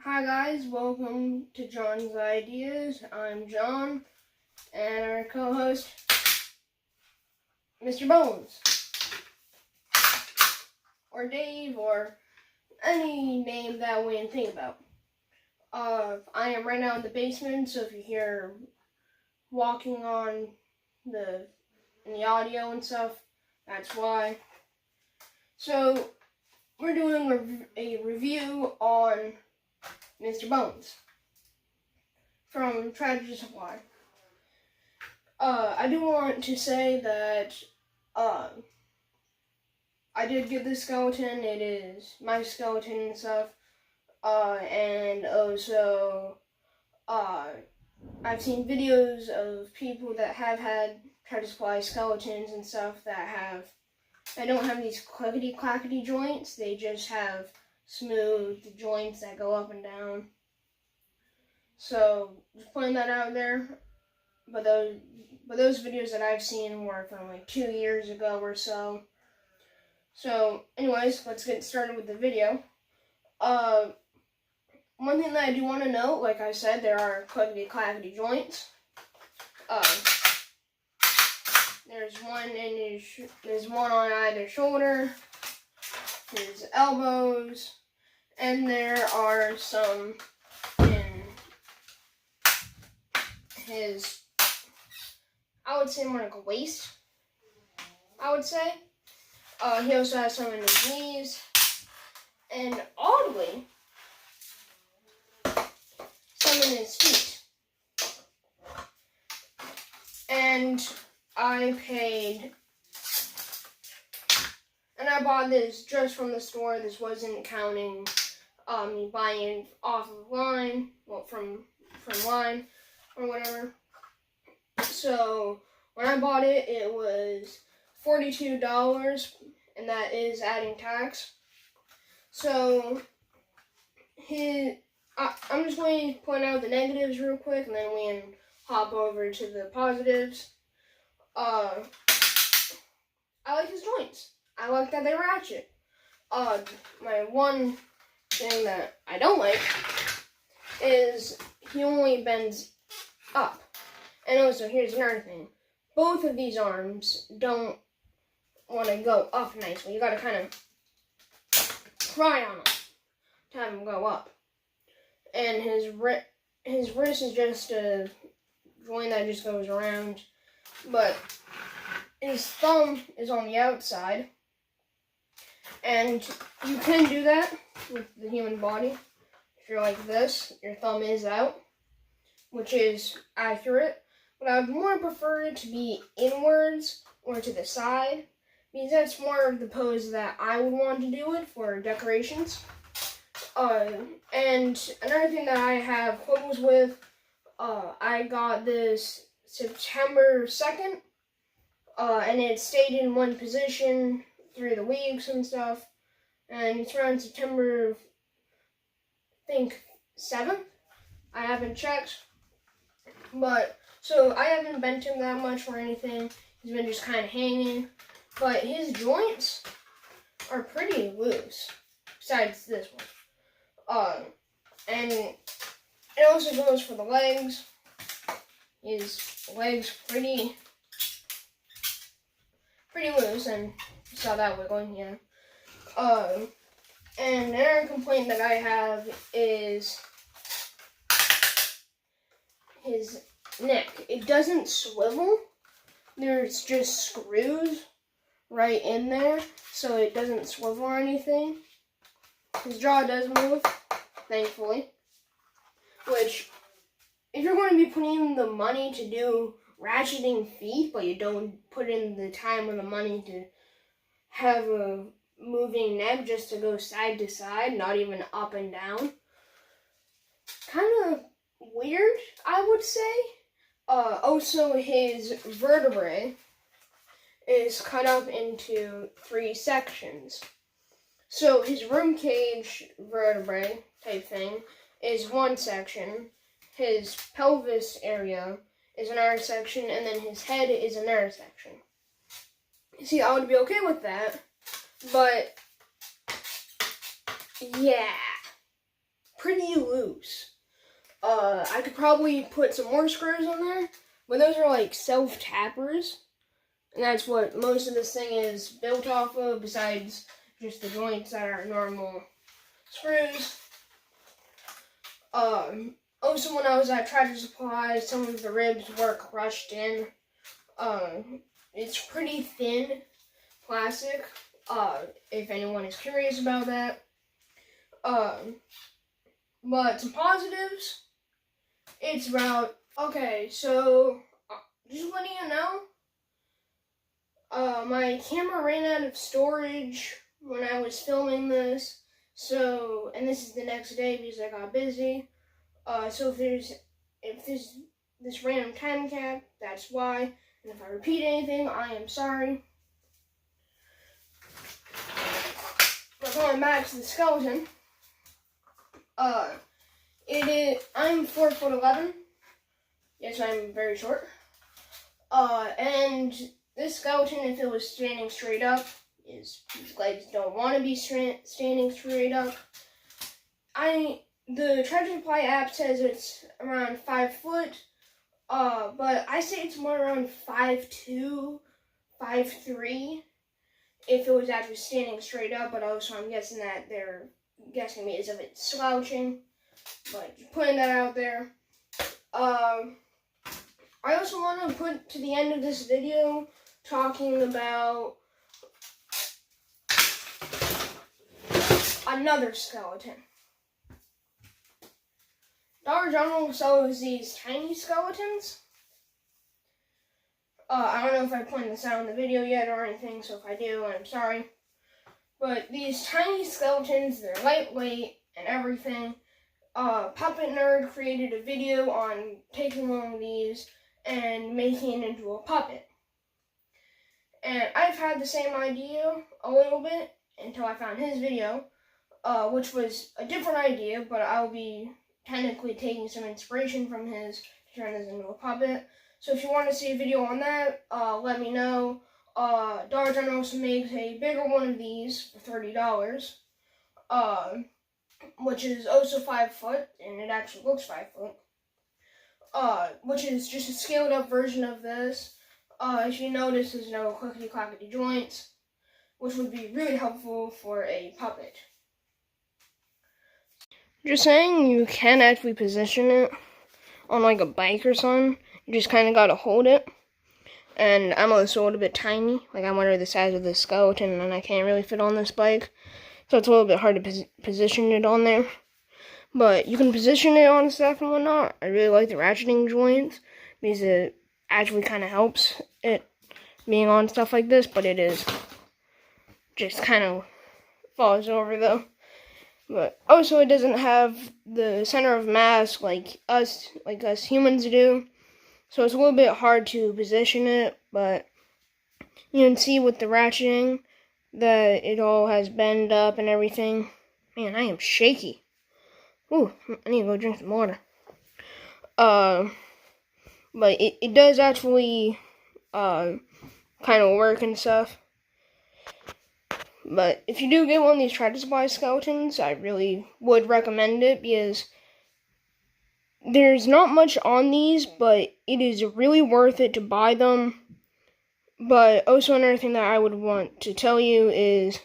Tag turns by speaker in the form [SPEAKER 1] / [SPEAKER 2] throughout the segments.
[SPEAKER 1] Hi guys, welcome to John's Ideas. I'm John, and our co-host, Mr. Bones, or Dave, or any name that we can think about. I am right now in the basement, so if you hear walking on in the audio and stuff, that's why. So, we're doing a review on Mr. Bones from Tractor Supply. I do want to say that I did get this skeleton. It is my skeleton and stuff. And also, I've seen videos of people that have had Tractor Supply skeletons and stuff that don't have these clickety-clackety joints. They just have smooth joints that go up and down. So, just putting that out there. But those videos that I've seen were from like 2 years ago or so. So, anyways, let's get started with the video. One thing that I do want to note, like I said, there are clickety-clackety joints. There's one on either shoulder, his elbows, and there are some in his, I would say more like a waist, I would say. He also has some in his knees, and oddly, some in his feet. And I bought this just from the store. This wasn't counting me buying it off of line, from line or whatever. So when I bought it, it was $42, and that is adding tax. So I'm just going to point out the negatives real quick, and then we can hop over to the positives. I like his joints. I like that they ratchet. My one thing that I don't like is he only bends up. And also, here's another thing. Both of these arms don't want to go up nicely. You gotta kind of pry on them to have them go up. And his wrist is just a joint that just goes around. But his thumb is on the outside. And you can do that with the human body. If you're like this, your thumb is out, which is accurate. But I would more prefer it to be inwards or to the side, because that's more of the pose that I would want to do it for decorations. And another thing that I have quibbles with, I got this September 2nd, and it stayed in one position through the weeks and stuff, and it's around September, I think, 7th. I haven't checked, but, so I haven't bent him that much or anything. He's been just kind of hanging, but his joints are pretty loose, besides this one. And it also goes for the legs. His legs pretty loose, and you saw that wiggling, yeah. And another complaint that I have is his neck. It doesn't swivel. There's just screws right in there, so it doesn't swivel or anything. His jaw does move, thankfully. Which, if you're going to be putting in the money to do ratcheting feet, but you don't put in the time or the money to have a moving neck just to go side to side, not even up and down, kind of weird, I would say. Also, his vertebrae is cut up into 3 sections. So his rib cage vertebrae type thing is one section, his pelvis area is another section, and then his head is another section. See, I would be okay with that, but yeah. pretty loose. I could probably put some more screws on there, but those are like self-tappers. And that's what most of this thing is built off of, besides just the joints that are normal screws. Also, when I was at Tractor Supply, some of the ribs were crushed in. It's pretty thin plastic, if anyone is curious about that. But some positives, it's about, okay, so, just letting you know, my camera ran out of storage when I was filming this, so, and this is the next day because I got busy. So if there's this random time cap, that's why. And if I repeat anything, I am sorry. But going back to the skeleton, I'm 4'11". Yes, I'm very short. And this skeleton, if it was standing straight up, his legs don't want to be standing straight up. The Tractor Supply app says it's around 5 foot, but I say it's more around 5'2", 5'3", if it was actually standing straight up, but also I'm guessing that they're guessing me as if it's slouching, but just putting that out there. I also want to put to the end of this video talking about another skeleton. Dollar General sells these tiny skeletons. I don't know if I pointed this out in the video yet or anything, so if I do, I'm sorry. But these tiny skeletons, they're lightweight and everything. Puppet Nerd created a video on taking one of these and making it into a puppet. And I've had the same idea a little bit until I found his video, which was a different idea, but I'll be technically taking some inspiration from his to turn this into a puppet. So if you want to see a video on that, let me know. Dollar General also makes a bigger one of these for $30, which is also 5 foot, and it actually looks 5 foot, which is just a scaled up version of this. If you notice, there's no clickety-clackety joints, which would be really helpful for a puppet. Just saying, you can actually position it on like a bike or something. You just kind of gotta hold it. And I'm also a little bit tiny. Like, I'm under the size of this skeleton, and I can't really fit on this bike. So it's a little bit hard to position it on there. But you can position it on stuff and whatnot. I really like the ratcheting joints, because it actually kind of helps it being on stuff like this. But it is just kind of falls over, though. But also, it doesn't have the center of mass like us humans do. So it's a little bit hard to position it, but you can see with the ratcheting that it all has bend up and everything. Man, I am shaky. Ooh, I need to go drink some water. But it does actually kind of work and stuff. But if you do get one of these Tractor Supply skeletons, I really would recommend it, because there's not much on these, but it is really worth it to buy them. But also another thing that I would want to tell you is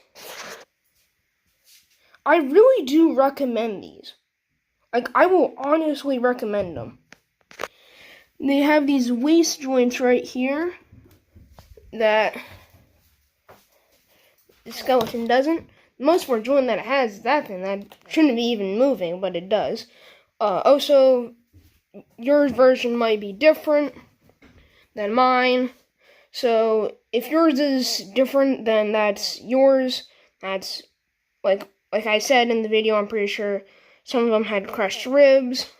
[SPEAKER 1] I really do recommend these. Like, I will honestly recommend them. They have these waist joints right here that the skeleton doesn't. The most for a joint that it has is that thing that shouldn't be even moving, but it does. Also, your version might be different than mine. So if yours is different, then that's yours. That's like I said in the video, I'm pretty sure some of them had crushed ribs.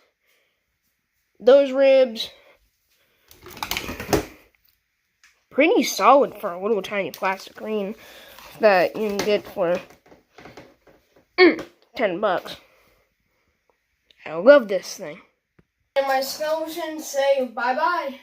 [SPEAKER 1] Those ribs, pretty solid for a little tiny plastic ring that you can get for $10. I love this thing. And my skeletons say bye-bye.